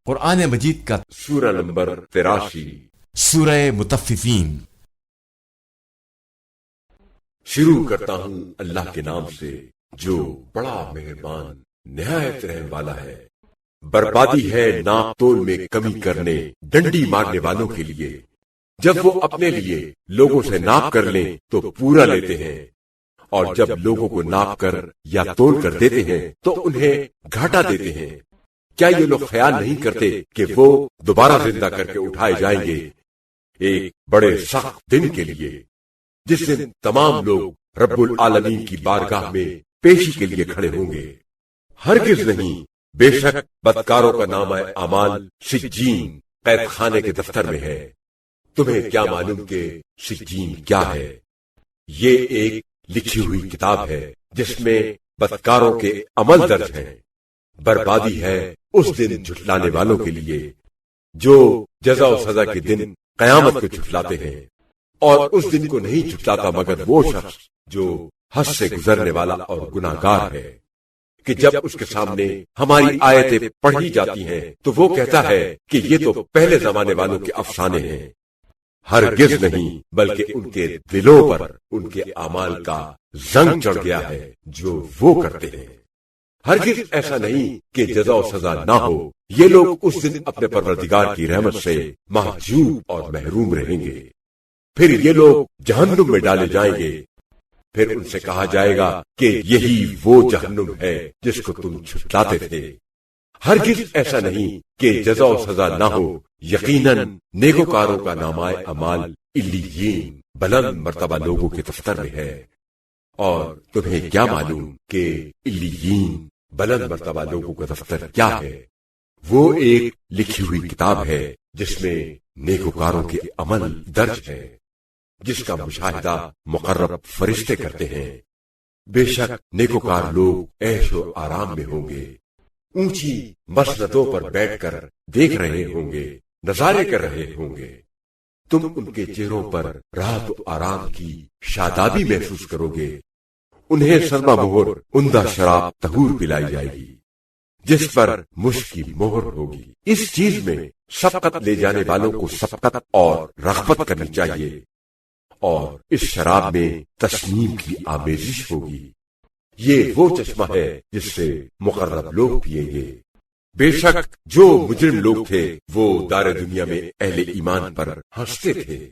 قرآن مجید کا سورہ نمبر 83 سورہ مطففین۔ شروع کرتا ہوں اللہ کے نام سے جو بڑا مہربان نہایت رحم والا ہے۔ بربادی ہے ناپ تول میں کمی کرنے ڈنڈی مارنے والوں کے لیے، جب وہ اپنے لیے لوگوں سے ناپ کر لیں تو پورا لیتے ہیں، اور جب لوگوں کو ناپ کر یا تول کر دیتے ہیں تو انہیں گھاٹا دیتے ہیں۔ کیا یہ لوگ خیال نہیں کرتے کہ وہ دوبارہ زندہ کر کے اٹھائے جائیں گے ایک بڑے سخت دن کے لیے، جس دن تمام لوگ رب العالمین کی بارگاہ میں پیشی کے لیے کھڑے ہوں گے؟ ہرگز نہیں، بے شک بدکاروں کا نامہ اعمال سجین قید خانے کے دفتر میں ہے۔ تمہیں کیا معلوم کہ سجین کیا ہے؟ یہ ایک لکھی ہوئی کتاب ہے جس میں بدکاروں کے عمل درج ہیں۔ بربادی ہے اس دن جھٹلانے والوں کے لیے جو جزا و سزا کے دن قیامت کو جھٹلاتے ہیں، اور اس دن کو نہیں جھٹلاتا مگر وہ شخص جو حد سے گزرنے والا اور گناہگار ہے، کہ جب اس کے سامنے ہماری آیتیں پڑھی جاتی ہیں تو وہ کہتا ہے کہ یہ تو پہلے زمانے والوں کے افسانے ہیں۔ ہرگز نہیں، بلکہ ان کے دلوں پر ان کے اعمال کا زنگ چڑھ گیا ہے جو وہ کرتے ہیں۔ ہرگز ایسا نہیں کہ جزا و سزا نہ ہو، یہ لوگ اس دن اپنے پروردگار کی رحمت سے محجوب اور محروم رہیں گے۔ پھر یہ لوگ جہنم میں ڈالے جائیں گے، پھر ان سے کہا جائے گا کہ یہی وہ جہنم ہے جس کو تم جھٹلاتے تھے۔ ہرگز ایسا نہیں کہ جزا و سزا نہ ہو، یقیناً نیکوکاروں کا نامہ اعمال علیین بلند مرتبہ لوگوں کے دفتر میں ہے۔ اور تمہیں کیا معلوم کہ علیین بلند مرتبہ لوگوں کا دفتر کیا ہے؟ وہ ایک لکھی ہوئی کتاب ہے جس میں نیکوکاروں کے عمل درج ہے، جس کا مشاہدہ مقرب فرشتے کرتے ہیں۔ بے شک نیکوکار لوگ عیش و آرام میں ہوں گے، اونچی مسندوں پر بیٹھ کر دیکھ رہے ہوں گے، نظارے کر رہے ہوں گے۔ تم ان کے چہروں پر راحت و آرام کی شادابی محسوس کرو گے۔ انہیں سرما مہر عمدہ شراب طہور پلائی جائے گی جس پر مشک کی مہر ہوگی۔ اس چیز میں سبقت لے جانے والوں کو سبقت اور رغبت کرنی چاہیے، اور اس شراب میں تسنیم کی آمیزش ہوگی۔ یہ وہ چشمہ ہے جس سے مقرب لوگ پیئیں گے۔ بے شک جو مجرم لوگ تھے وہ دار دنیا میں اہل ایمان پر ہنستے تھے،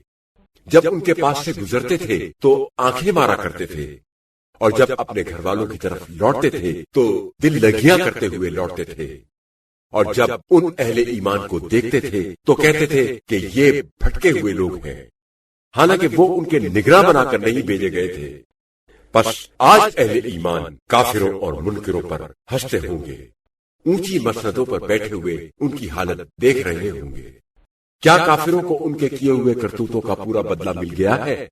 جب ان کے پاس سے گزرتے تھے تو آنکھیں مارا کرتے تھے، اور جب اپنے گھر والوں کی طرف لوٹتے تھے تو دل لگیاں کرتے ہوئے لوٹتے تھے، اور جب ان اہل ایمان کو دیکھتے تھے تو کہتے تھے کہ یہ بھٹکے ہوئے لوگ ہیں، حالانکہ وہ ان کے نگراں بنا کر نہیں بھیجے گئے تھے۔ بس آج اہل ایمان کافروں اور منکروں پر ہنستے ہوں گے، اونچی مسندوں پر بیٹھے ہوئے ان کی حالت دیکھ رہے ہوں گے۔ کیا کافروں کو ان کے کیے ہوئے کرتوتوں کا پورا بدلہ مل گیا ہے؟